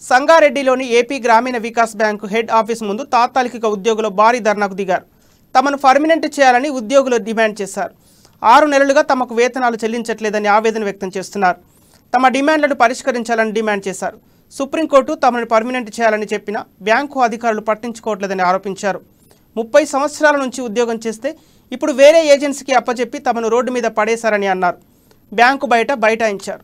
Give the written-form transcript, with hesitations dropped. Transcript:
సంగారెడ్డిలోని AP గ్రామీణ Vikas bank head office ముందు తాత్కాలిక ఉద్యోగులు భారీ ధర్నాకు దిగారు. తమను పర్మనెంట్ చేయాలని ఉద్యోగులు డిమాండ్ చేశారు. 6 నెలలుగా తమకు వేతనాలు చెల్లించట్లేదని ఆవేదన వ్యక్తం చేస్తున్నారు. తమ డిమాండ్లను పరిష్కరించాలని డిమాండ్ చేశారు. సుప్రీంకోర్టు తమను పర్మనెంట్ చేయాలని చెప్పినా బ్యాంకు అధికారులు పట్టించుకోవట్లేదని ఆరోపించారు. 30 సంవత్సరాల నుంచి ఉద్యోగం చేస్తే ఇప్పుడు వేరే ఏజెన్సీకి అప్పచెప్పి తమను రోడ్డు మీద పడేశారని అన్నారు. బ్యాంకు బయట బైఠాయించారు.